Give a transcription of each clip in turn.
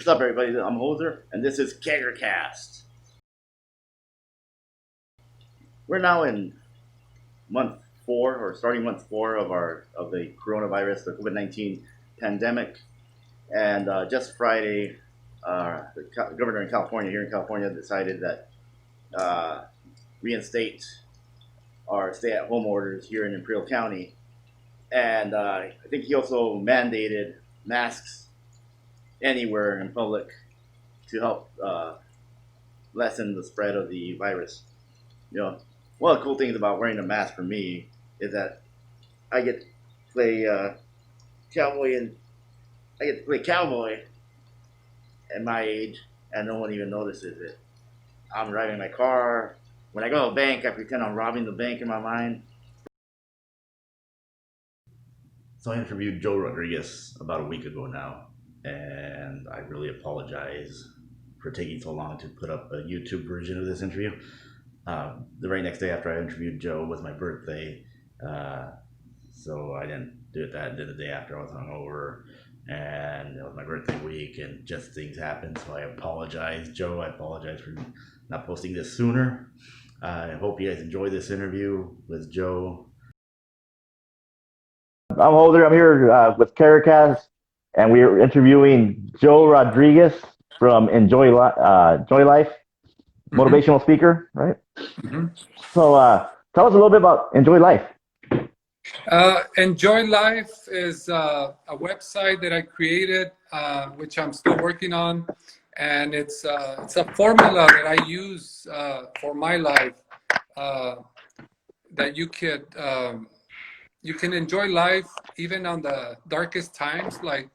What's up, everybody? I'm Hoser, and this is Keggercast. We're now in month 4, or starting month 4 of the coronavirus, the COVID-19 pandemic. And just Friday, the governor in California, here in California, decided that reinstate our stay-at-home orders here in Imperial County. And I think he also mandated masks anywhere in public to help lessen the spread of the virus. One of the cool things about wearing a mask for me is that I get to play cowboy at my age, and no one even notices it. I'm driving my car. When I go to a bank, I pretend I'm robbing the bank in my mind. So I interviewed Joe Rodriguez about a week ago now, and I really apologize for taking so long to put up a YouTube version of this interview. The very next day after I interviewed Joe was my birthday, so I didn't do it that. Did the day after I was hungover, and it was my birthday week, and just things happened. So I apologize, Joe. I apologize for not posting this sooner. I hope you guys enjoy this interview with Joe. I'm Holder. I'm here with Keggercast, and we are interviewing Joe Rodriguez from Enjoy Life, motivational speaker, right? So tell us a little bit about Enjoy Life. Enjoy Life is a website that I created, which I'm still working on, and it's a formula that I use for my life, that you can enjoy life even on the darkest times, like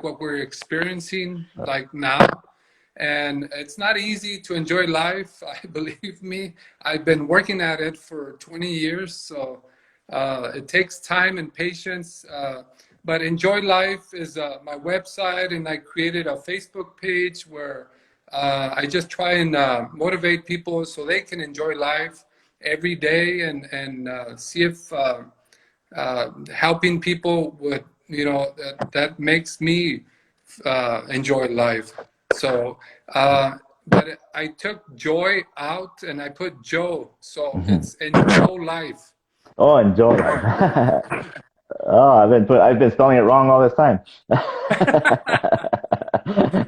what we're experiencing like now. And it's not easy to enjoy life. Believe me, I've been working at it for 20 years, so it takes time and patience. But Enjoy Life is my website, and I created a Facebook page where I just try and motivate people so they can enjoy life every day, and see if helping people would, that makes me enjoy life. So, but I took joy out and I put Joe, so it's Enjoy Life. Oh, Enjoy Life. Oh, I've been spelling it wrong all this time. So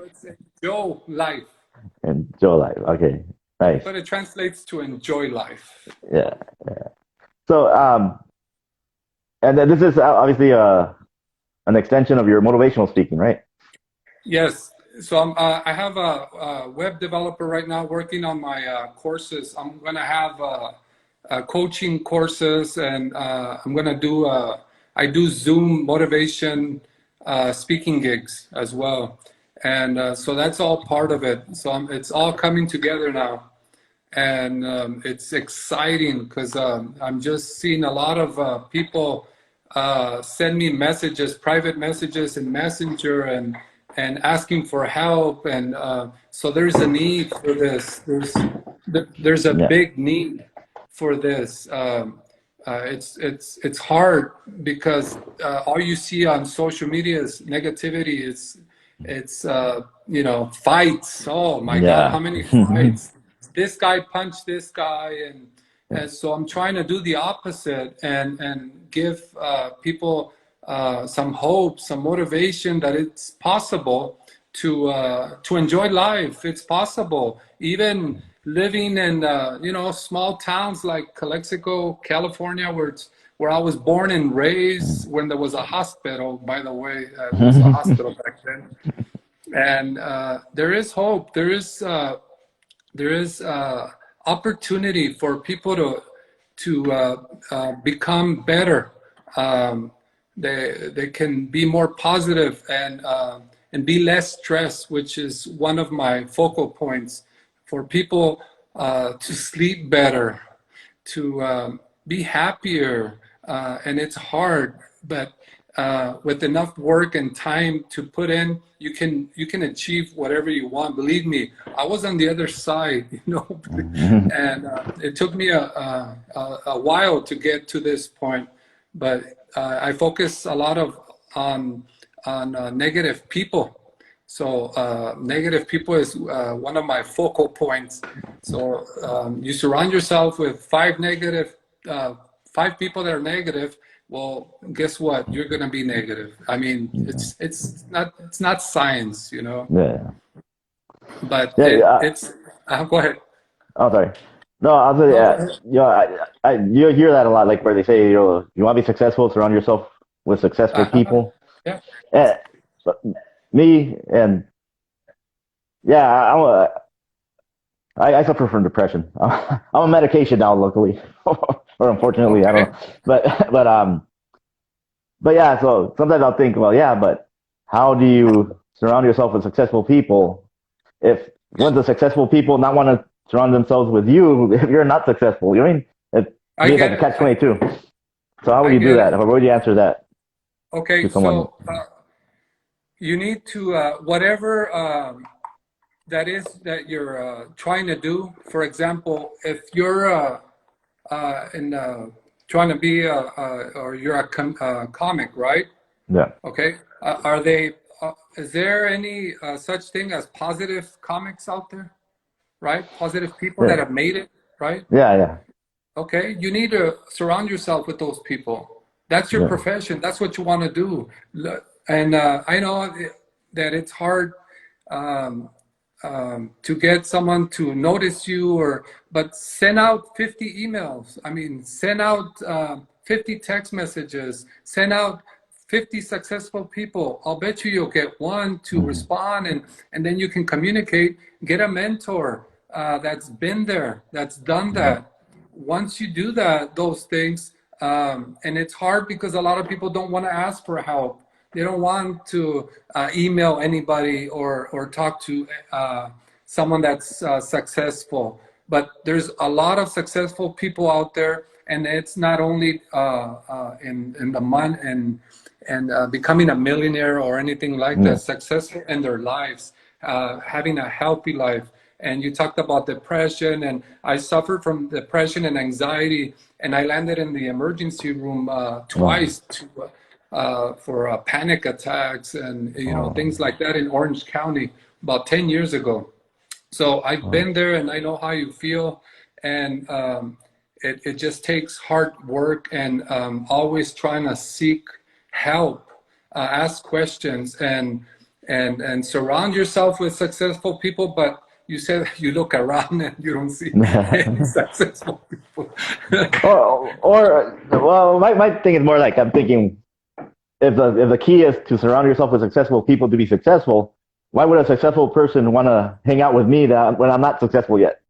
it's Enjoy Life. Enjoy Life. Okay, nice. But it translates to Enjoy Life. Yeah. So, and then this is obviously an extension of your motivational speaking, right? Yes. So I have a web developer right now working on my courses. I'm going to have coaching courses, and I'm going to do I do Zoom motivation speaking gigs as well. And so that's all part of it. So it's all coming together now. And it's exciting because I'm just seeing a lot of people send me messages, private messages in Messenger, and asking for help. And so there's a need for this. There's a big need for this. It's hard because all you see on social media is negativity. It's fights. Oh my God, how many fights? This guy punched this guy, and so I'm trying to do the opposite and give people some hope, some motivation that it's possible to enjoy life. It's possible, even living in small towns like Calexico, California, where I was born and raised, when there was a hospital. By the way, there was a hospital back then, and there is hope. There is opportunity for people to become better. They can be more positive and be less stressed, which is one of my focal points, for people to sleep better, to be happier. And it's hard, but with enough work and time to put in, you can achieve whatever you want. Believe me, I was on the other side, and it took me a while to get to this point. But I focus a lot on negative people, So negative people is one of my focal points. So you surround yourself with five people that are negative. Well, guess what? You're gonna be negative. I mean, Yeah. it's not science, you know, Yeah. but Yeah. Yeah. it's. Go ahead. Oh, sorry. No, I was No, go yeah, ahead. you hear that a lot, like where they say, you want to be successful, surround yourself with successful Uh-huh. people. Yeah. And but me and yeah, I suffer from depression. I'm on medication now, luckily, or unfortunately, I don't Okay. know. But yeah, so sometimes I'll think, well, yeah, but how do you surround yourself with successful people if one's the successful people not want to surround themselves with you if you're not successful? You know what I mean? To I me, it's like get a it. catch 22. So how would I you do get that? it. How would you answer that Okay. to someone? So you need to whatever that is that you're trying to do. For example, if you're in trying to be or you're comic, right? Yeah. Okay. Are they? Is there any such thing as positive comics out there? Right? Positive people that Yeah. have made it, right? Yeah. Yeah. Okay. You need to surround yourself with those people. That's your Yeah. profession. That's what you want to do. And I know that it's hard um, to get someone to notice you, but send out 50 emails. I mean, send out 50 text messages. Send out 50 successful people. I'll bet you'll get one to Mhm. respond, and then you can communicate. Get a mentor that's been there, that's done Yeah. that. Once you do those things, and it's hard because a lot of people don't want to ask for help. They don't want to email anybody or talk to someone that's successful. But there's a lot of successful people out there, and it's not only in the money and becoming a millionaire or anything like Yeah. that. Successful in their lives, having a healthy life. And you talked about depression, and I suffered from depression and anxiety, and I landed in the emergency room Wow. twice for panic attacks and Oh. things like that in Orange County about 10 years ago. So I've Oh. been there, and I know how you feel, and it just takes hard work and always trying to seek help, ask questions, and surround yourself with successful people. But you said you look around and you don't see any successful people. Well, my thing is more like I'm thinking if the key is to surround yourself with successful people to be successful, why would a successful person want to hang out with me when I'm not successful yet?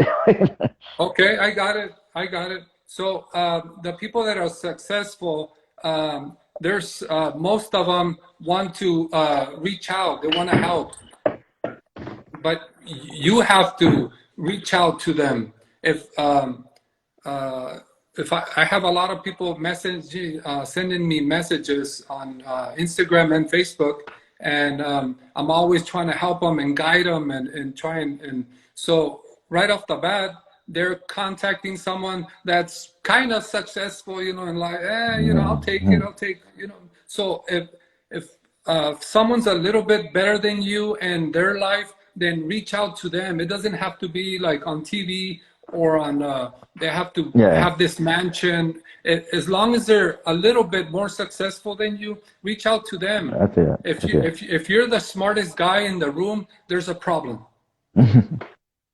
Okay, I got it. I got it. So the people that are successful, there's most of them want to reach out. They want to help, but you have to reach out to them. Uh, if I have a lot of people sending me messages on Instagram and Facebook, and I'm always trying to help them and guide them and try and so right off the bat, they're contacting someone that's kind of successful, and like, I'll take it, Mhm. I'll take, So if someone's a little bit better than you in their life, then reach out to them. It doesn't have to be like on TV or on. They have to Yeah, have this mansion. As long as they're a little bit more successful than you, reach out to them. that's it. If That's you it. if you're the smartest guy in the room, there's a problem. Good.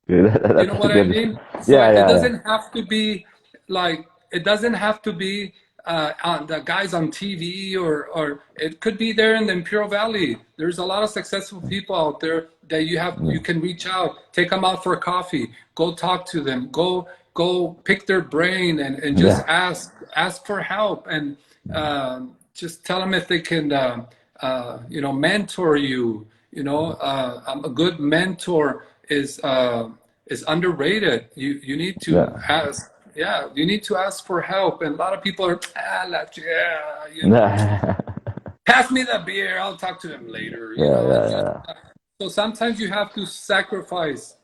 You know That's what I good. mean? So Yeah, it yeah, doesn't have to be like it doesn't have to be on the guys on TV or it could be there in the Imperial Valley. There's a lot of successful people out there that yeah, you can reach out, take them out for coffee, go talk to them, go pick their brain and just yeah, ask for help and just tell them if they can mentor you. A good mentor is underrated. You need to yeah, ask. Yeah, you need to ask for help. And a lot of people are, yeah, pass me the beer. I'll talk to them later. yeah, It's just yeah, so sometimes you have to sacrifice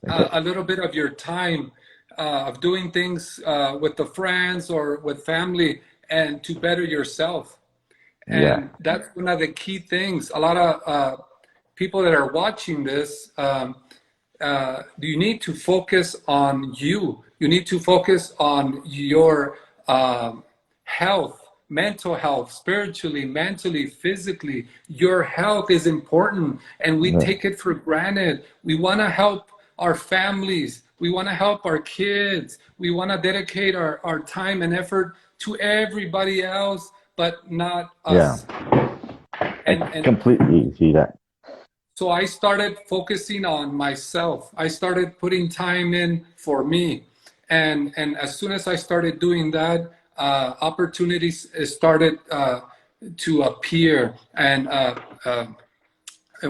yeah. a little bit of your time of doing things with the friends or with family and to better yourself. Yeah. And that's one of the key things. A lot of people that are watching this, you need to focus on you. You need to focus on your health, mental health, spiritually, mentally, physically. Your health is important, and we take it for granted. We want to help our families. We want to help our kids. We want to dedicate our time and effort to everybody else, but not us. I completely see that. So I started focusing on myself. I started putting time in for me. And as soon as I started doing that, opportunities started to appear. And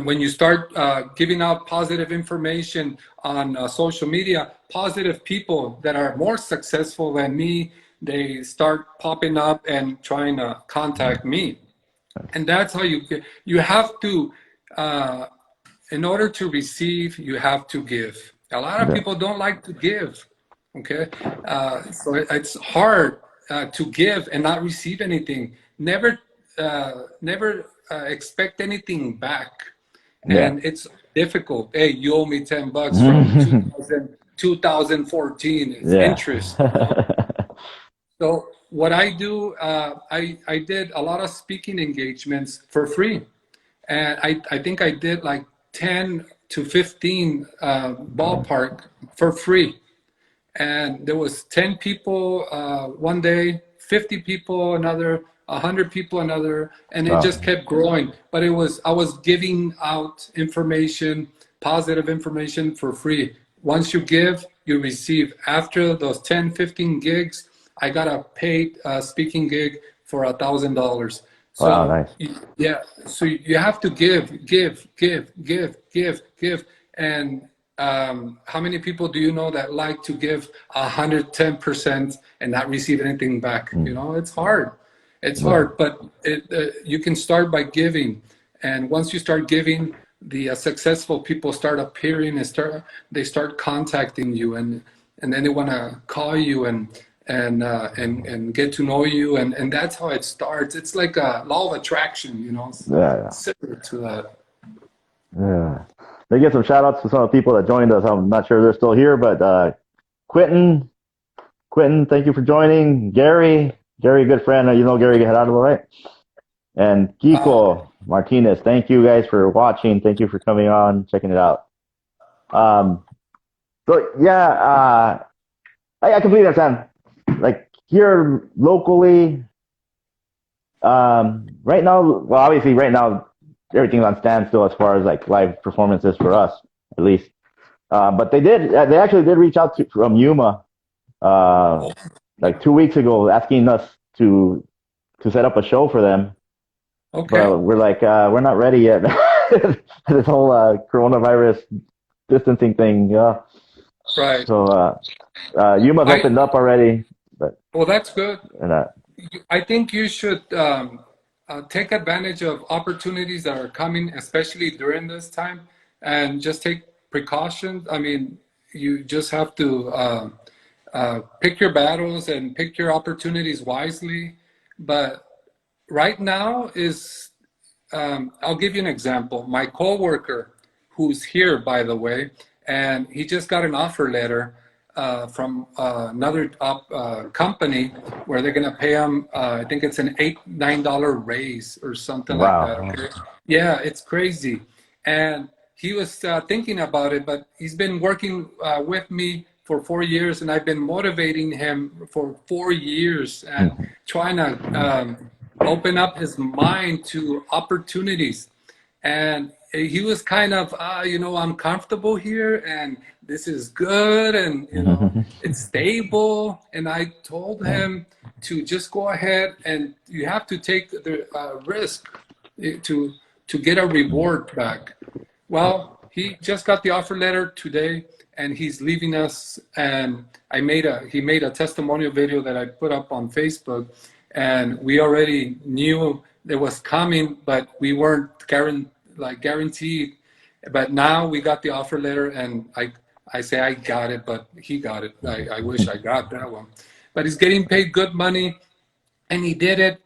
when you start giving out positive information on social media, positive people that are more successful than me, they start popping up and trying to contact me. And that's how you have to, in order to receive, you have to give. A lot of people don't like to give, okay? So it's hard to give and not receive anything. Never expect anything back. And it's difficult. Hey, you owe me $10 from 2014. It's interest. You know? So what I do, I did a lot of speaking engagements for free. And I think I did like 10 to 15 ballpark for free. And there was 10 people one day, 50 people another, 100 people another, and it just kept growing. But I was giving out information, positive information for free. Once you give, you receive. After those 10, 15 gigs, I got a paid speaking gig for $1,000. So wow, nice. yeah, so you have to give, and how many people do you know that like to give 110% and not receive anything back? You know, it's hard. It's hard, but you can start by giving, and once you start giving, the successful people start appearing and they start contacting you, and then they want to call you and get to know you, and that's how it starts. It's like a law of attraction, you know. Similar to that. Yeah. They get some shout outs to some of the people that joined us. I'm not sure they're still here, but Quentin, thank you for joining. Gary, good friend. You know Gary Gerardo, right? And Kiko Martinez, thank you guys for watching. Thank you for coming on, checking it out. So yeah, I completely understand. Like here locally, right now, well, obviously right now everything's on standstill as far as like live performances for us, at least. But they actually did reach out from Yuma, like 2 weeks ago, asking us to set up a show for them. Okay. But we're like, we're not ready yet. This whole coronavirus distancing thing, yeah. Right. So Yuma's opened up already. But well, that's good. And, I think you should take advantage of opportunities that are coming, especially during this time, and just take precautions. I mean, you just have to pick your battles and pick your opportunities wisely. But right now is, I'll give you an example. My coworker, who's here, by the way, and he just got an offer letter from another company where they're going to pay him, I think it's an $9 raise or something like that. Okay? Yeah, it's crazy. And he was thinking about it, but he's been working with me for 4 years, and I've been motivating him for 4 years and trying to open up his mind to opportunities. And he was kind of, you know, I'm comfortable here and this is good and, you know, it's stable. And I told him to just go ahead and you have to take the risk to get a reward back. Well, he just got the offer letter today and he's leaving us. And he made a testimonial video that I put up on Facebook, and we already knew it was coming, but we weren't guaranteed. But now we got the offer letter, and I say I got it, but he got it. I wish I got that one. But he's getting paid good money, and he did it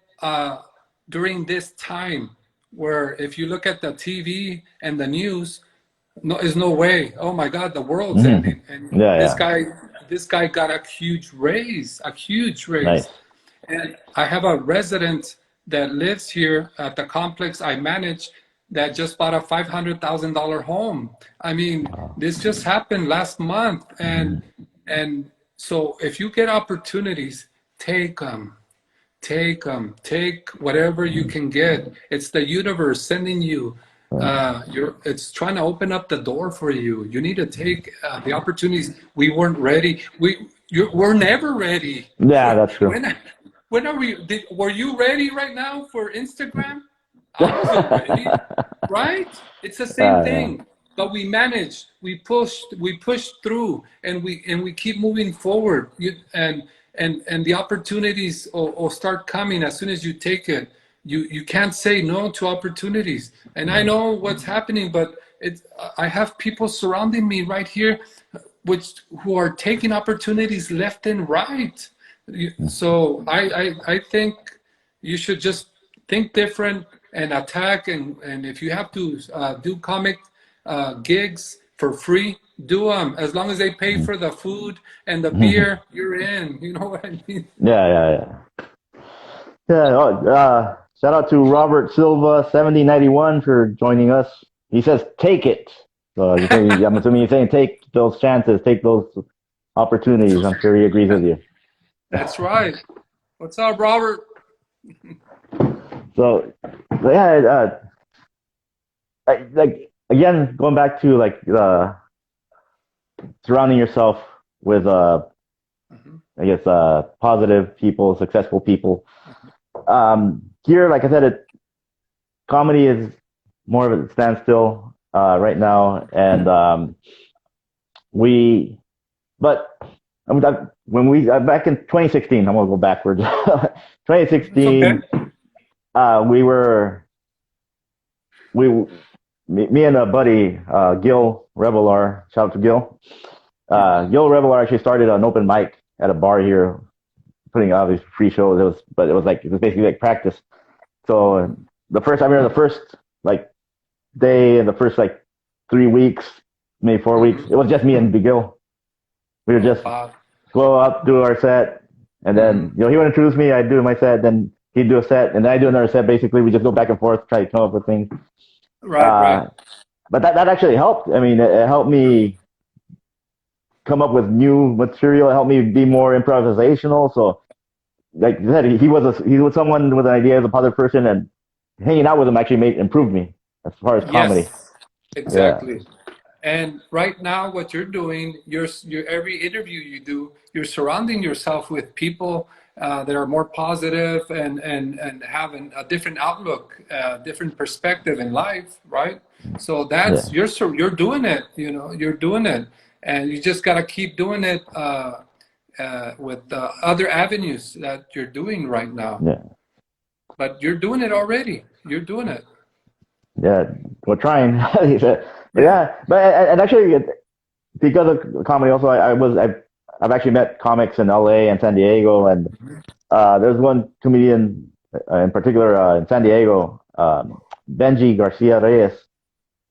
during this time where if you look at the TV and the news, no, there's no way. Oh my God, the world's Mhm. ending. And Yeah, this yeah. guy got a huge raise, a huge raise. Nice. And I have a resident that lives here at the complex I manage that just bought a $500,000 home. I mean, Wow. this just happened last month, Mhm. and so if you get opportunities, take them. Take them. Take whatever you Mhm. can get. It's the universe sending you. Yeah. It's trying to open up the door for you. You need to take the opportunities. We weren't ready. We're never ready. Yeah, that's true. When when are we? Were you ready right now for Instagram? I wasn't ready, right? It's the same Yeah. thing. But we managed. We pushed through, and we keep moving forward. And the opportunities will start coming as soon as you take it. You can't say no to opportunities. And I know what's happening, but I have people surrounding me right here, who are taking opportunities left and right. So I think you should just think different and attack. And if you have to do comic gigs for free, do them. As long as they pay Mhm. for the food and the Mhm. beer, you're in. You know what I mean? Yeah, yeah, yeah. Yeah. Shout out to Robert Silva 7091 for joining us. He says, "Take it." So I'm assuming you're saying take those chances, take those opportunities. I'm sure he agrees with you. That's right. What's up, Robert? So, yeah, like again, going back to like surrounding yourself with Mhm. I guess positive people, successful people. Here, like I said, comedy is more of a standstill right now, and we. But I mean, when we back in 2016, I'm gonna go backwards. It's okay. 2016, we were we me and a buddy Gil Revelar. Shout out to Gil. Mhm. Gil Revelar actually started an open mic at a bar here, putting out these free shows. It was basically like practice. So I remember the first like day and the first like 3 weeks, maybe 4 weeks, Mhm. it was just me and Bigil. We would Oh, just wow. go up, do our set, and then Mhm. he would introduce me, I'd do my set, then he'd do a set, and then I do another set. Basically, we just go back and forth, try to come up with things. Right, right. Uh, but that actually helped. I mean, it helped me come up with new material. It helped me be more improvisational. So, like you said, he was someone with an idea as a positive person, and hanging out with him actually improved me as far as comedy. Yes, Yeah, exactly. And right now, what you're doing, you're every interview you do, you're surrounding yourself with people that are more positive and having a different outlook, different perspective in life, right? So yeah, you're doing it, you're doing it, and you just got to keep doing it with other avenues that you're doing right now. yeah, But you're doing it already. You're doing it. yeah. We're trying. But Yeah. yeah, but and actually, because of comedy, also I've actually met comics in LA and San Diego, and there's one comedian in particular in San Diego, Benji Garcia Reyes.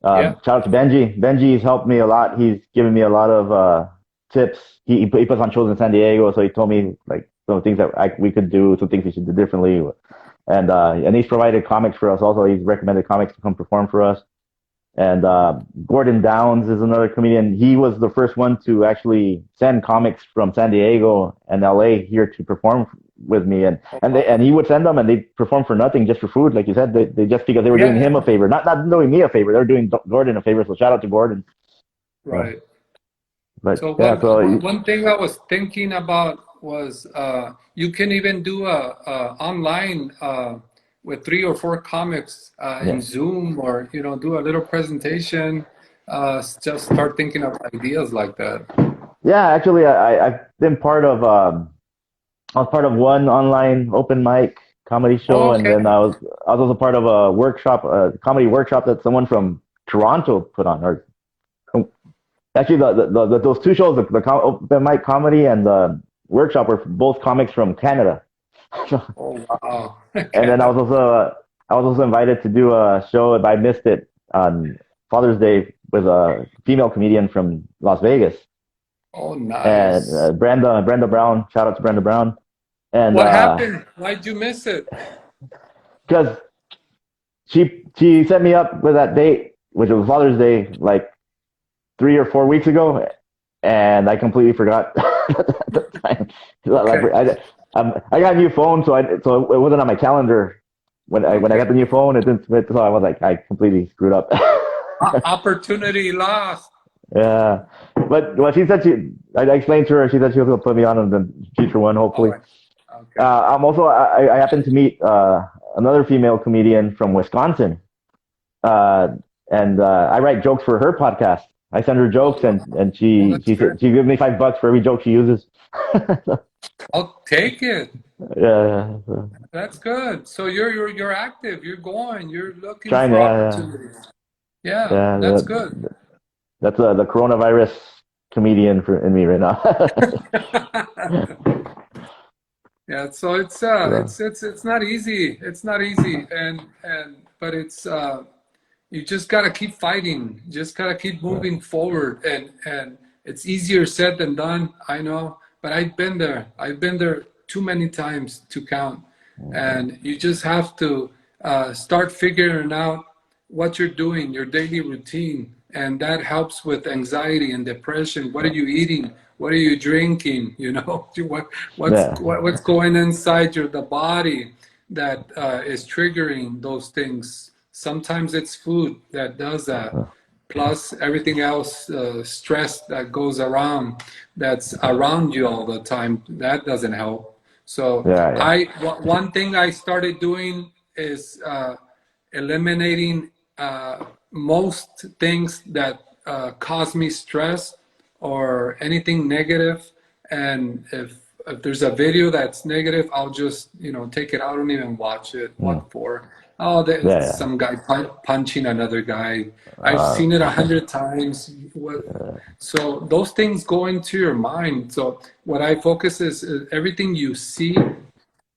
Yeah. Shout out to Benji. Benji's helped me a lot. He's given me a lot of tips. He puts on shows in San Diego, so he told me like some things that we could do, some things we should do differently, and he's provided comics for us. Also, he's recommended comics to come perform for us. And Gordon Downs is another comedian. He was the first one to actually send comics from San Diego and LA here to perform with me, Oh, and wow. he would send them, and they perform for nothing, just for food, like you said. They just because they were doing Yeah, him a yeah. favor, not doing me a favor. They were doing Gordon a favor. So shout out to Gordon. Uh, Right. but So yeah, one thing I was thinking about was you can even do a online with 3 or 4 comics in yeah, Zoom, or do a little presentation. Just start thinking of ideas like that. yeah. Actually, I've been part of I was part of one online open mic comedy show, Oh, and okay. then I was also part of a workshop, a comedy workshop that someone from Toronto put on. Or actually, those two shows, the open mic comedy and the workshop, were both comics from Canada. Oh, wow. And then I Canada. was also I was also invited to do a show, but I missed it on Father's Day with a female comedian from Las Vegas, Oh, and nice. Brenda Brown. Shout out to Brenda Brown. And What happened? Why'd you miss it? because she set me up with that date, which was Father's Day, like 3 or 4 weeks ago, and I completely forgot at the time. Like Okay. I got a new phone, so it wasn't on my calendar when I got Okay. the new phone. It didn't, so I was like I completely screwed up. Opportunity lost. Yeah, but well, she said I explained to her. She said she was going to put me on in the future one, All hopefully. right. Okay. I'm also I happened to meet another female comedian from Wisconsin, uh, and I write jokes for her podcast. I send her jokes, Oh, and oh, she that's good. she gives me $5 for every joke she uses. I'll take it. Yeah, That's good. So you're active. You're going. You're looking trying. for Yeah, opportunities. Yeah, yeah, that's good. that's the coronavirus comedian in me right now. Yeah, so So, it's not easy. It's not easy, and but it's you just gotta keep fighting. Just gotta keep moving forward, and it's easier said than done. I know, but I've been there. I've been there too many times to count, and you just have to start figuring out what you're doing, your daily routine, and that helps with anxiety and depression. What are you eating? What are you drinking? You know, yeah, what's going inside the body that is triggering those things. Sometimes it's food that does that, plus everything else, stress that goes around, that's around you all the time. That doesn't help. So yeah, yeah, one thing I started doing is eliminating most things that cause me stress or anything negative. And if there's a video that's negative, I'll just take it. I don't even watch it. mm, What for? Oh, there's yeah, some guy punching another guy. yeah. I've seen it 100 times. So those things go into your mind. So what I focus is everything you see,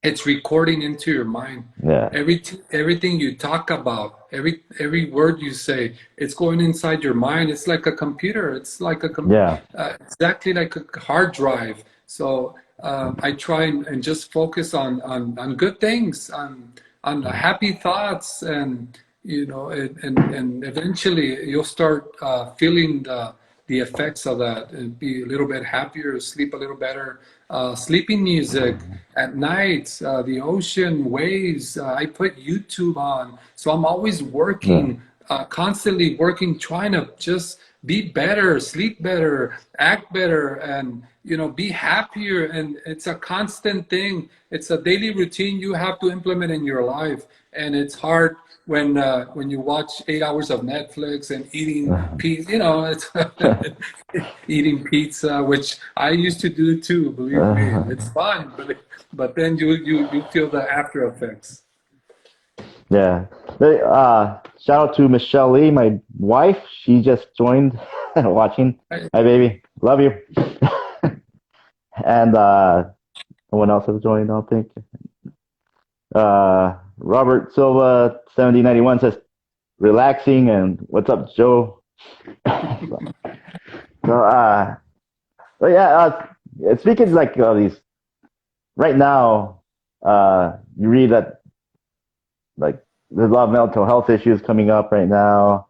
it's recording into your mind. Yeah, Everything you talk about, every word you say, it's going inside your mind. It's like a computer. It's like yeah, exactly like a hard drive. So I try and just focus on good things, on the happy thoughts, and and eventually you'll start feeling the effects of that and be a little bit happier, sleep a little better. Sleeping music at night, the ocean, waves. I put YouTube on, so I'm always yeah, working, constantly working, trying to just be better, sleep better, act better, and be happier. And it's a constant thing. It's a daily routine you have to implement in your life, and it's hard when you watch 8 hours of Netflix and eating pizza. It's eating pizza, which I used to do too. Believe me, it's fun, but then you feel the after effects. yeah. Hey, shout out to Michelle Lee, my wife. She just joined watching. Hi, baby. Love you. And someone else has joined, I think. Robert Silva 7091 says relaxing, and what's up, Joe? So, but yeah, speaking like these right now, you read that like there's a lot of mental health issues coming up right now.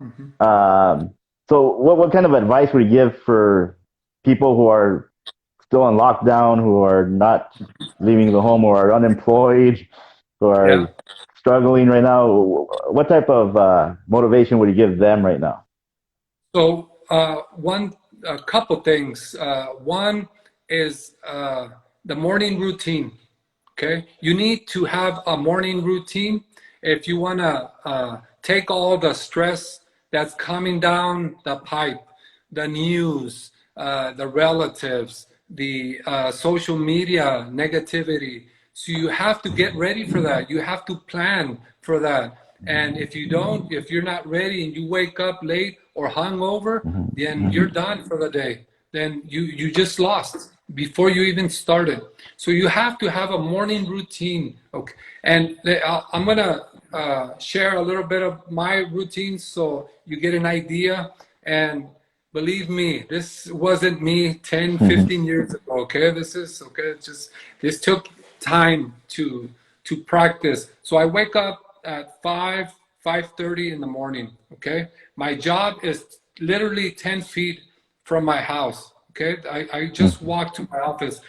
Mhm. So what kind of advice would you give for people who are still on lockdown, who are not leaving the home, who are unemployed, who Yeah. are struggling right now? What type of motivation would you give them right now? So a couple things. One is the morning routine. Okay, you need to have a morning routine if you want to take all the stress that's coming down the pipe, the news, the relatives, the social media negativity. So you have to get ready for that. You have to plan for that. And if you don't, if you're not ready and you wake up late or hungover, then you're done for the day. Then you just lost before you even started. So you have to have a morning routine. Okay, and I'm gonna share a little bit of my routine so you get an idea. And believe me, this wasn't me 10, 15 years ago, okay? This took time to practice. So I wake up at 5:30 in the morning, okay? My job is literally 10 feet from my house, okay? I just walk to my office.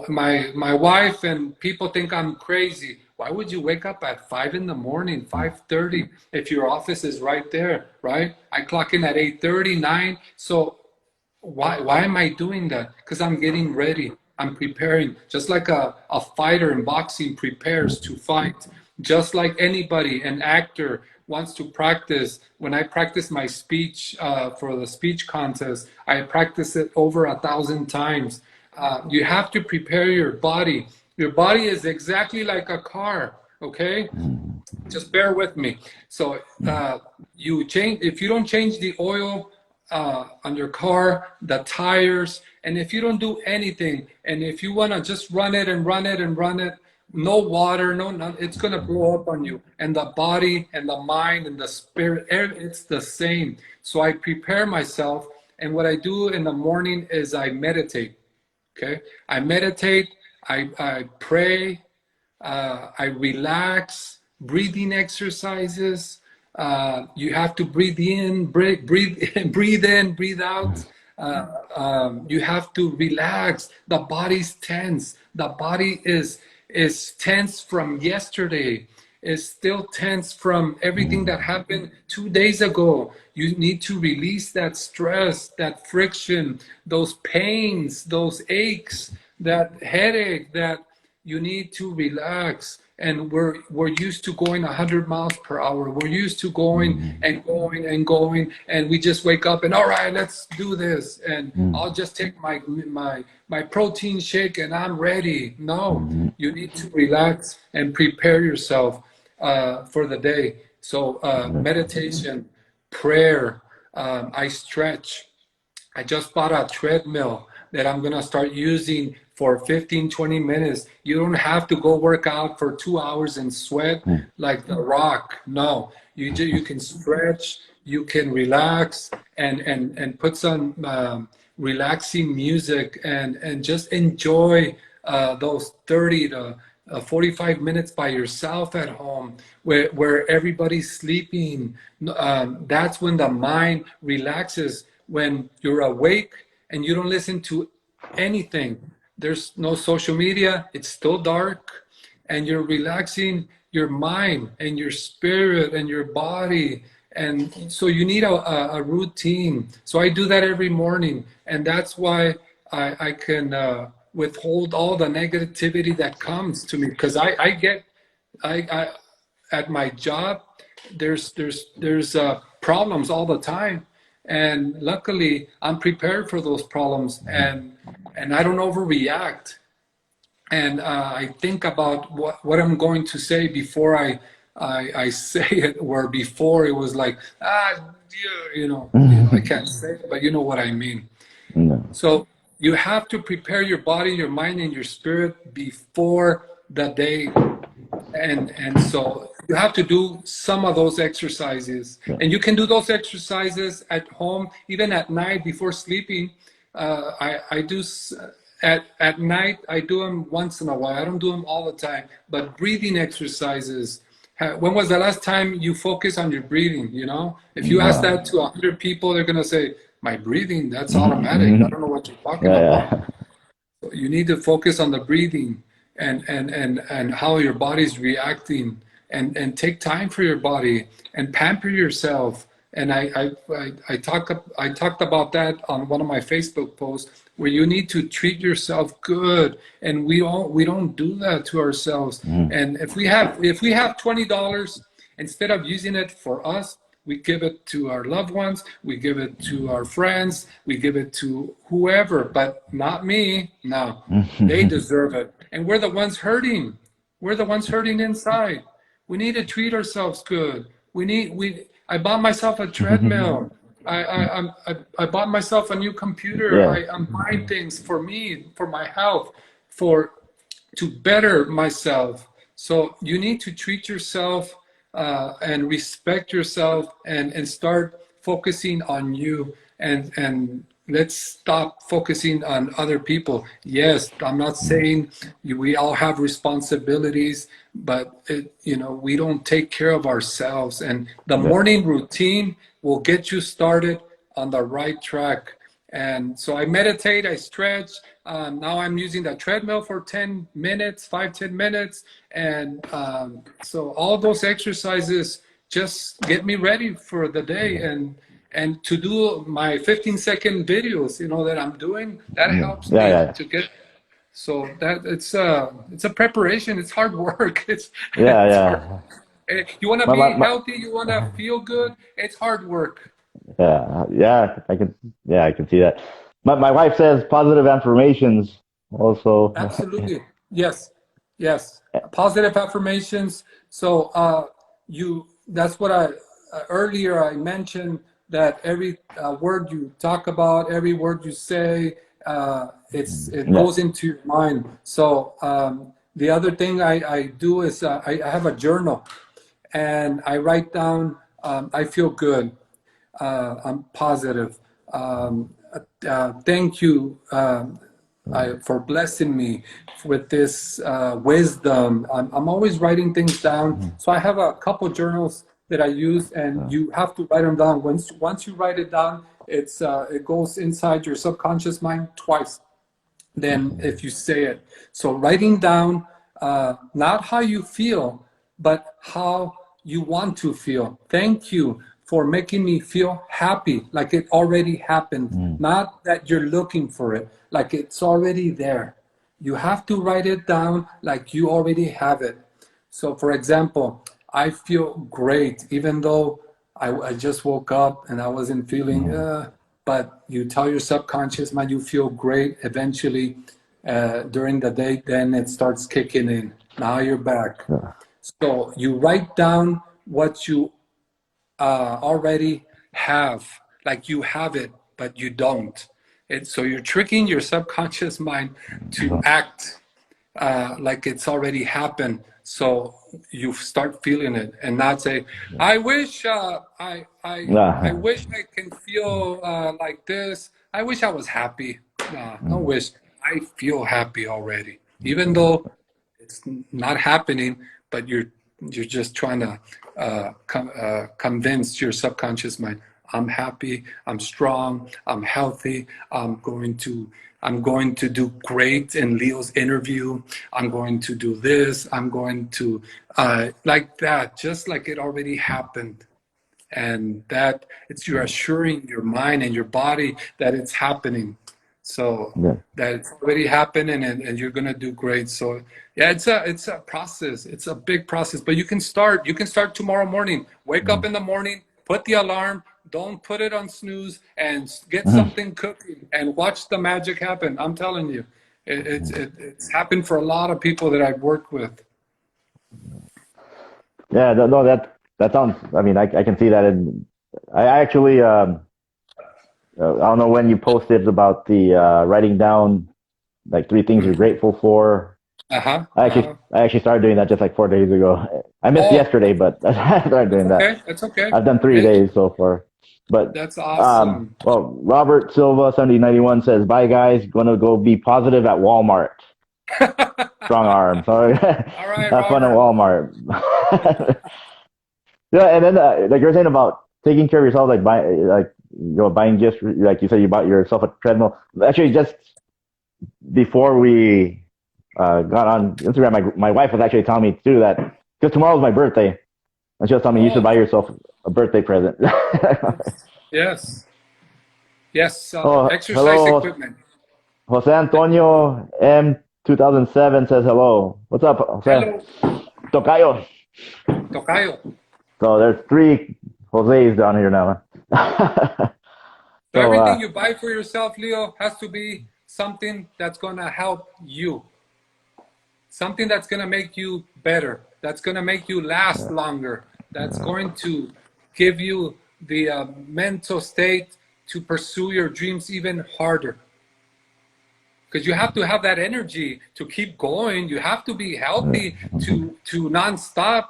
My wife and people think I'm crazy. Why would you wake up at 5 in the morning, 5:30, if your office is right there, right? I clock in at 8:30, 9. So why am I doing that? Because I'm getting ready. I'm preparing, just like a fighter in boxing prepares to fight. Just like anybody, an actor wants to practice. When I practice my speech for the speech contest, I practice it over 1,000 times. You have to prepare your body. Your body is exactly like a car, okay? Just bear with me. So you change, if you don't change the oil on your car, the tires, and if you don't do anything, and if you want to just run it and run it and run it, no water, no, it's going to blow up on you. And the body and the mind and the spirit, it's the same. So I prepare myself, and what I do in the morning is I meditate. Okay, I meditate, I pray, I relax, breathing exercises. You have to breathe in, breathe in, breathe out. You have to relax. The body's tense. The body is tense from yesterday. Is still tense from everything that happened 2 days ago. You need to release that stress, that friction, those pains, those aches, that headache, that you need to relax. And we're used to going 100 miles per hour. We're used to going and going and going, and we just wake up and all right, let's do this. And I'll just take my protein shake and I'm ready. No, you need to relax and prepare yourself for the day. So meditation, prayer. I stretch. I just bought a treadmill that I'm going to start using for 15, 20 minutes. You don't have to go work out for 2 hours and sweat like The Rock. No, you can stretch, you can relax and put some relaxing music and just enjoy those 30 to 45 minutes by yourself at home where everybody's sleeping. That's when the mind relaxes, when you're awake and you don't listen to anything. There's no social media, it's still dark, and you're relaxing your mind and your spirit and your body. And so you need a routine. So I do that every morning, and that's why I can withhold all the negativity that comes to me, because I at my job, there's problems all the time, and luckily I'm prepared for those problems, and I don't overreact, and I think about what I'm going to say before I say it, where before it was like I can't say it, but you know what I mean. So you have to prepare your body, your mind, and your spirit before the day. And so you have to do some of those exercises, and you can do those exercises at home, even at night before sleeping. I do at night. I do them once in a while. I don't do them all the time. But breathing exercises. When was the last time you focus on your breathing? If you ask that to 100 people, they're gonna say, "My breathing, that's automatic. I don't know what you're talking about." You need to focus on the breathing and how your body's reacting, and take time for your body and pamper yourself. And I talked about that on one of my Facebook posts, where you need to treat yourself good, and we don't do that to ourselves. And if we have $20, instead of using it for us, we give it to our loved ones, we give it to our friends, we give it to whoever, but not me. No, they deserve it. And we're the ones hurting. We're the ones hurting inside. We need to treat ourselves good. I bought myself a treadmill. I bought myself a new computer. I'm buying things for me, for my health, to better myself. So you need to treat yourself and respect yourself, and start focusing on you, and let's stop focusing on other people. Yes, I'm not saying we all have responsibilities, but we don't take care of ourselves, and the Yeah. morning routine will get you started on the right track. And so I meditate, I stretch. Now I'm using the treadmill for 10 minutes, 5, 10 minutes. And so all those exercises just get me ready for the day. And to do my 15-second videos, that I'm doing, that Yeah. helps Yeah. me Yeah. to get. So that it's a preparation. It's hard work. Yeah. It's hard. Yeah. You want to My, my, be my, healthy. You want to feel good. It's hard work. yeah. Yeah. I can see that. My wife says positive affirmations also. Absolutely. Yes. Yes. Positive affirmations. So that's what earlier I mentioned, that every word you talk about, every word you say, it Yeah. goes into your mind. So the other thing I do is I have a journal, and I write down, I feel good. I'm positive. Thank you for blessing me with this wisdom. I'm always writing things down. So I have a couple journals that I use, and you have to write them down. Once you write it down, it goes inside your subconscious mind twice than if you say it. So writing down not how you feel, but how you want to feel. Thank you for making me feel happy, like it already happened, not that you're looking for it, like it's already there. You have to write it down like you already have it. So, for example, I feel great, even though I just woke up and I wasn't feeling, but you tell your subconscious mind you feel great. Eventually, during the day, then it starts kicking in. Now you're back. So you write down what you already have, like you have it, but you don't. So you're tricking your subconscious mind to act like it's already happened. So you start feeling it, and not say, "I wish I Yeah. wish I can feel like this. I wish I was happy." No, don't wish. I feel happy already, even though it's not happening. But you're just trying to convince your subconscious mind, I'm happy, I'm strong, I'm healthy, I'm going to do great in Leo's interview. I'm going to do this. I'm going to like that, just like it already happened. And that you're assuring your mind and your body that it's happening. So Yeah. that it's already happened, and you're gonna do great. So yeah, it's a process. It's a big process, but you can start tomorrow morning. Wake up in the morning, put the alarm, don't put it on snooze, and get something cooking and watch the magic happen. I'm telling you, it's happened for a lot of people that I've worked with. Yeah. No, that sounds. I mean, I can see that. And I actually, I don't know when you posted about the writing down like three things you're grateful for. Uh-huh. I actually started doing that just like 4 days ago. I missed Oh, yesterday, but I started that's doing that. okay. That's okay. I've done 3 days so far. But That's awesome. well, Robert Silva 7091 says, "Bye guys, gonna go be positive at Walmart. Strong arm. So All right, have fun at Robert. Walmart." Yeah, and then like you're saying about taking care of yourself, like buying gifts, like you said, you bought yourself a treadmill. Actually, just before we got on Instagram, my wife was actually telling me to do that because tomorrow's my birthday, and she was telling me you should Oh, buy yourself a birthday present. yes. Yes. Yes. Oh, Exercise hello, equipment. Jose Antonio M 2007 says hello. What's up, Jose? Hello, Tocayo. Tocayo. So there's three Jose's down here now. So So everything you buy for yourself, Leo, has to be something that's going to help you, something that's going to make you better, that's going to make you last longer, that's going to give you the mental state to pursue your dreams even harder. Because you have to have that energy to keep going. You have to be healthy to nonstop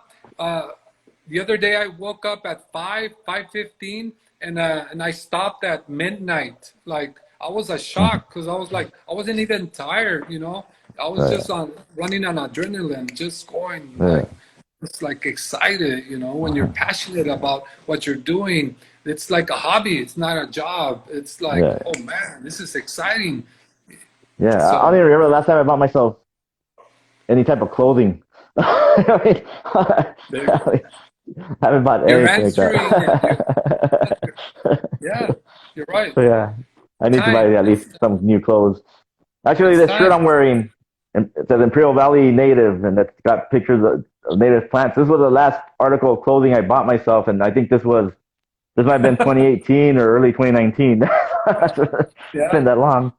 the other day I woke up at 5:15, and I stopped at midnight. Like I was a shock because I was like I wasn't even tired, you know. I was Right. just on running on adrenaline, just going Yeah. like it's like excited, you know, when you're passionate about what you're doing. It's like a hobby. It's not a job. It's like, Yeah. oh man, this is exciting. Yeah. I don't So even remember the last time I bought myself any type of clothing. I mean, there, I haven't bought you're anything like answering and you, that. yeah, you're right. So yeah, I need to buy Time. at least some new clothes. Actually, It's this shirt time. I'm wearing, it says Imperial Valley Native, and it's got pictures of native plants. This was the last article of clothing I bought myself, and I think this might have been 2018 or early 2019. It's been Yeah. that long.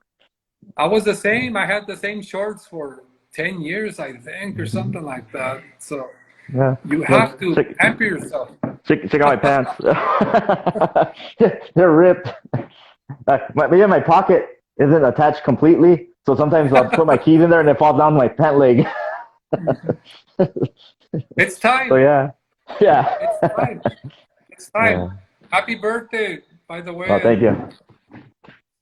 I was the same. I had the same shorts for 10 years, I think, or something like that. So Yeah, you look, have to pamper yourself. check out my pants. They're ripped. My pocket isn't attached completely, so sometimes I'll put my keys in there and it falls down my pant leg. It's So time. yeah, yeah, It's time. It's time. yeah. Happy birthday, by the Oh, way. thank And you.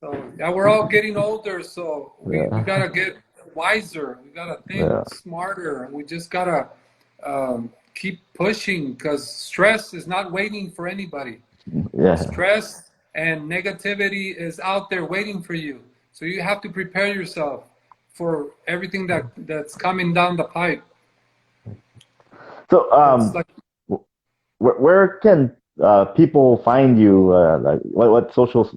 so, yeah, we're all getting older, so we got Yeah, to get wiser. We got to think yeah, smarter. We just got to keep pushing because stress is not waiting for anybody. yeah. Stress and negativity is out there waiting for you. So you have to prepare yourself for everything that's coming down the pipe. So, It's like where can people find you? Like, what social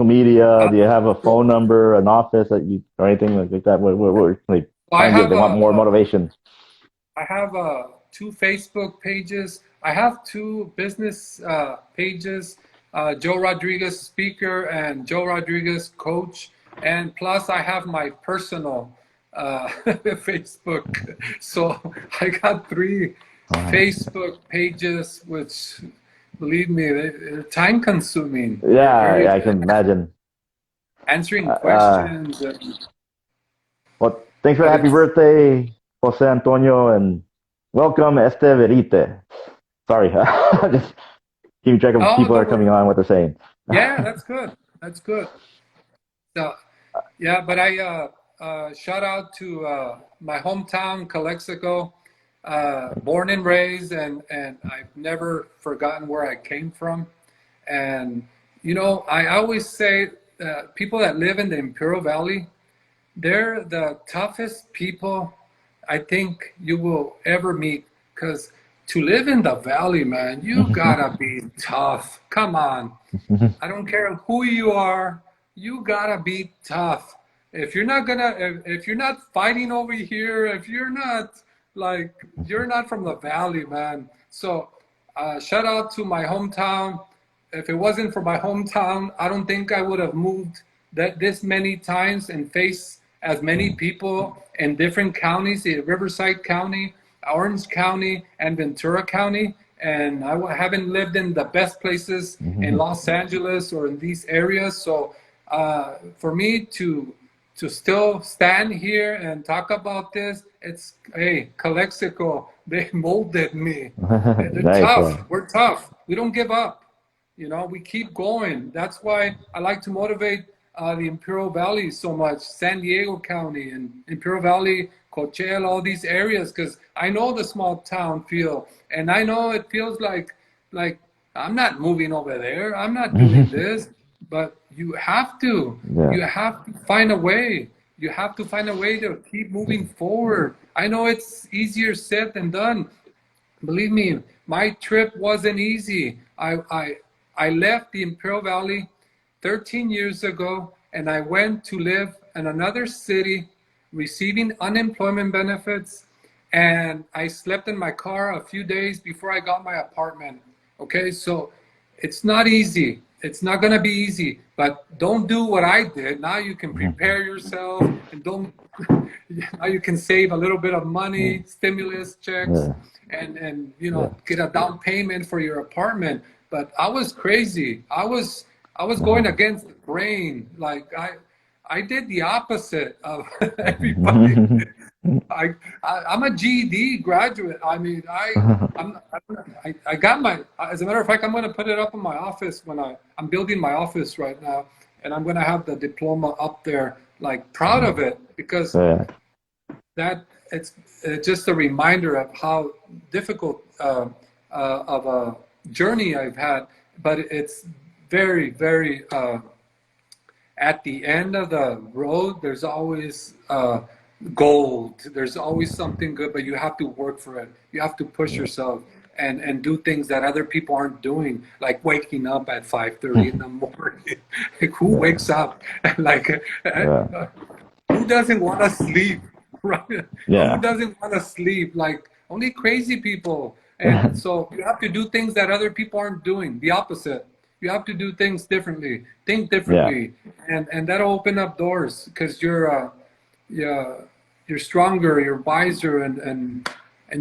media? uh, Do you have a phone number, an office that you or anything like that? Where can they I find you if have they want more motivation? I have two Facebook pages. I have two business pages, Joe Rodriguez Speaker and Joe Rodriguez Coach. And plus, I have my personal Facebook. So I got three Facebook pages, which, believe me, they're time consuming. They're Yeah, very yeah, I can imagine. answering Uh, questions, well, thanks for the but happy it's, birthday, Jose Antonio, and welcome, Este Verite. Sorry, just keeping track of oh, people that no, are coming on, what they're saying. yeah, that's good. That's good. So, yeah, but I shout out to my hometown, Calexico, born and raised, and I've never forgotten where I came from. And you know, I always say people that live in the Imperial Valley, they're the toughest people I think you will ever meet. Because to live in the valley, man, you gotta be tough. Come on. I don't care who you are, you gotta be tough. If you're not fighting over here, if you're not like, you're not from the valley, man. So, shout out to my hometown. If it wasn't for my hometown, I don't think I would have moved this many times and faced as many people in different counties, Riverside County, Orange County, and Ventura County. And I haven't lived in the best places in Los Angeles or in these areas. So for me to still stand here and talk about this, it's hey, Calexico, they molded me. They're Nice, tough. yeah. We're tough. We don't give up. You know, we keep going. That's why I like to motivate the Imperial Valley so much, San Diego County and Imperial Valley, Coachella, all these areas, because I know the small town feel, and I know it feels like I'm not moving over there. I'm not doing this, but Yeah. you have to find a way. You have to find a way to keep moving forward. I know it's easier said than done. Believe me, my trip wasn't easy. I left the Imperial Valley 13 years ago and I went to live in another city receiving unemployment benefits, and I slept in my car a few days before I got my apartment. Okay, so it's not easy. It's not going to be easy, but don't do what I did. Now you can prepare yourself and don't now you can save a little bit of money, stimulus checks, Yeah. and Yeah. get a down payment for your apartment. But I was crazy. I was going against the grain. Like I did the opposite of everybody. I'm a GED graduate. I mean, I got my. As a matter of fact, I'm going to put it up in my office when I'm building my office right now, and I'm going to have the diploma up there, like proud of it, because Yeah. that it's just a reminder of how difficult of a journey I've had, but it's very, very. At the end of the road, there's always gold. There's always something good, but you have to work for it. You have to push yourself and do things that other people aren't doing, like waking up at 5:30 in the morning. Like, who wakes up? Like, Yeah. who doesn't want to sleep, right? Who Yeah. doesn't want to sleep? Like, only crazy people. And so you have to do things that other people aren't doing, the opposite. You have to do things differently, think Yeah. differently, and that'll open up doors because you're stronger, you're wiser, and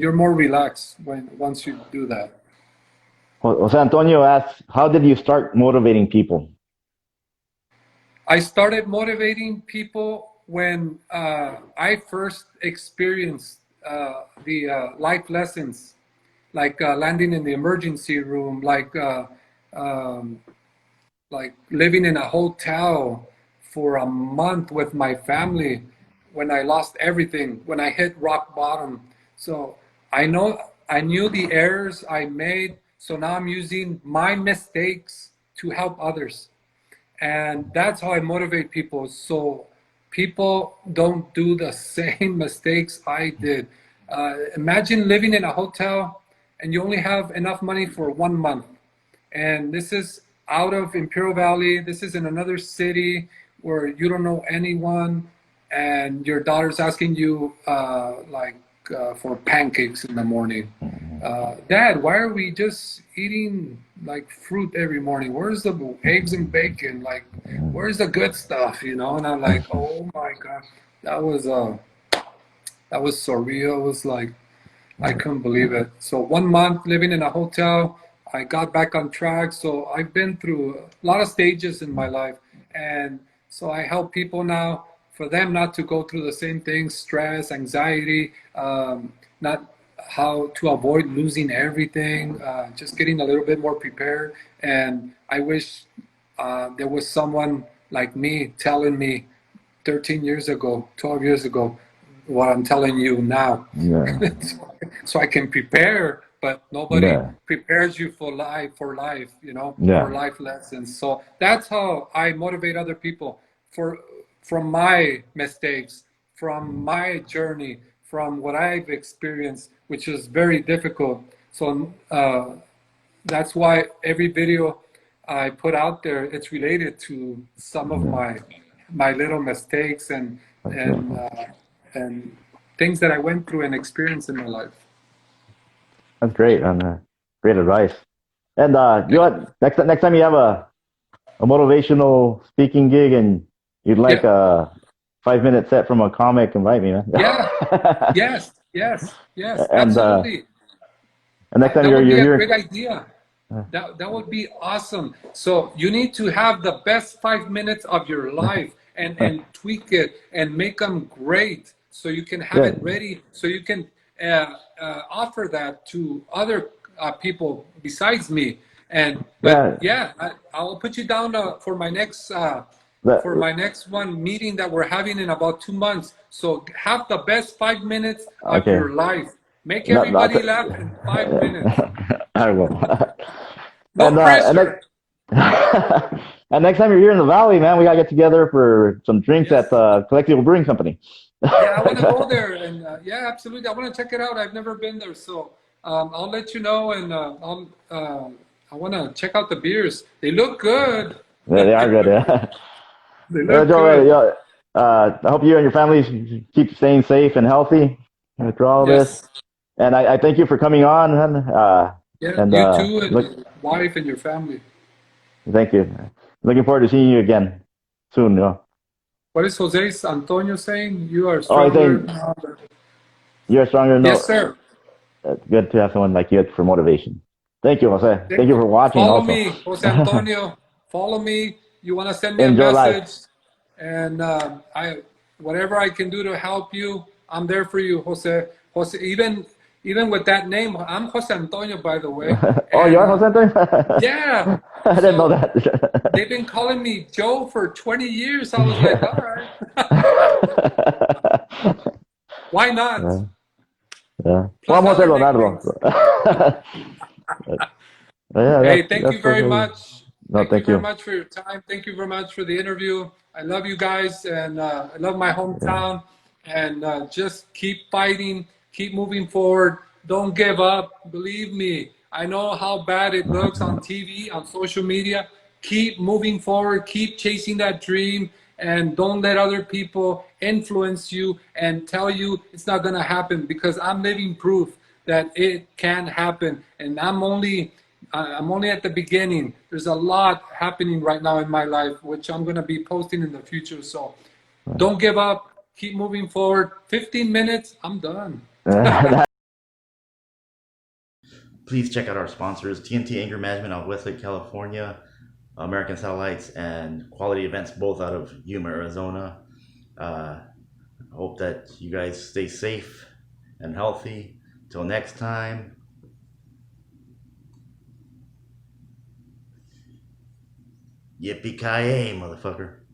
you're more relaxed once you do that. Jose Antonio asks, how did you start motivating people? I started motivating people when I first experienced the life lessons, like landing in the emergency room, um, like living in a hotel for a month with my family when I lost everything, when I hit rock bottom. So I knew the errors I made. So now I'm using my mistakes to help others. And that's how I motivate people. So people don't do the same mistakes I did. Imagine living in a hotel and you only have enough money for 1 month. And this is out of Imperial Valley. This is in another city where you don't know anyone, and your daughter's asking you for pancakes in the morning. Dad, why are we just eating like fruit every morning? Where's the eggs and bacon? Like, where's the good stuff? You know? And I'm like, oh my God, that was that was surreal. It was like I couldn't believe it. So 1 month living in a hotel, I got back on track. So I've been through a lot of stages in my life. And so I help people now for them not to go through the same things, stress, anxiety, not how to avoid losing everything, just getting a little bit more prepared. And I wish there was someone like me telling me 13 years ago, 12 years ago, what I'm telling you now. Yeah. So I can prepare, but nobody Yeah. prepares you for life, for Yeah. life lessons. So that's how I motivate other people from my mistakes, from my journey, from what I've experienced, which is very difficult. So that's why every video I put out there, it's related to some of Yeah. my little mistakes That's and beautiful. uh, and things that I went through and experienced in my life. That's great, and great advice. And you know Thank what? Next time you have a motivational speaking gig and you'd like Yeah, a 5 minute set from a comic, invite me, man. yeah, yes, and absolutely. next time That would you're be a here, great idea. That would be awesome. So you need to have the best 5 minutes of your life and tweak it and make them great so you can have yeah, it ready so you can offer that to other people besides me. And but yeah, yeah, I'll put you down for that, my next one meeting that we're having in about 2 months. So have the best 5 minutes of okay. your life. Make Not everybody laugh in 5 minutes. I will. No And pressure. and next time you're here in the valley, man, we gotta get together for some drinks at Yes. Collectible Brewing Company. Yeah, I want to go there, and yeah, absolutely, I want to check it out. I've never been there, so I'll let you know, and I want to check out the beers. They look good. Yeah, they are They good. look good. Yeah. They look Joe, good. yeah, I hope you and your families keep staying safe and healthy through all of this. Yes. And I thank you for coming on, man. Yeah, And you too, and look, your wife and your family. thank you. Looking forward to seeing you again soon. You know. What is Jose Antonio saying? You are Oh, I stronger think now. you're stronger. Yes, No, sir. it's good to have someone like you for motivation. Thank you, Jose. Thank Thank you you. for watching Follow also. me, Jose Antonio. Follow me. You want to send me a Enjoy life. message, and I whatever I can do to help you, I'm there for you, Jose. Jose, even with that name, I'm Jose Antonio, by the way. Oh, you And are Jose Antonio? yeah, I didn't know so that. they've been calling me Joe for 20 years. I was like, all right, why not? Yeah, yeah. Well, Plus, I'm I Jose learned Leonardo. nicknames. Yeah, Hey, thank you that's very totally. much. No, Thank you thank very you. much for your time. Thank you very much for the interview. I love you guys, and I love my Yeah. hometown. And just keep fighting, keep moving forward. Don't give up. Believe me, I know how bad it looks on TV, on social media. Keep moving forward, keep chasing that dream, and don't let other people influence you and tell you it's not going to happen, because I'm living proof that it can happen. And I'm only at the beginning. There's a lot happening right now in my life, which I'm going to be posting in the future. So don't give up. Keep moving forward. 15 minutes, I'm done. Please check out our sponsors: TNT Anger Management out of Westlake, California, American Satellites, and Quality Events, both out of Yuma, Arizona. I hope that you guys stay safe and healthy. Till next time, yippee ki yay, motherfucker.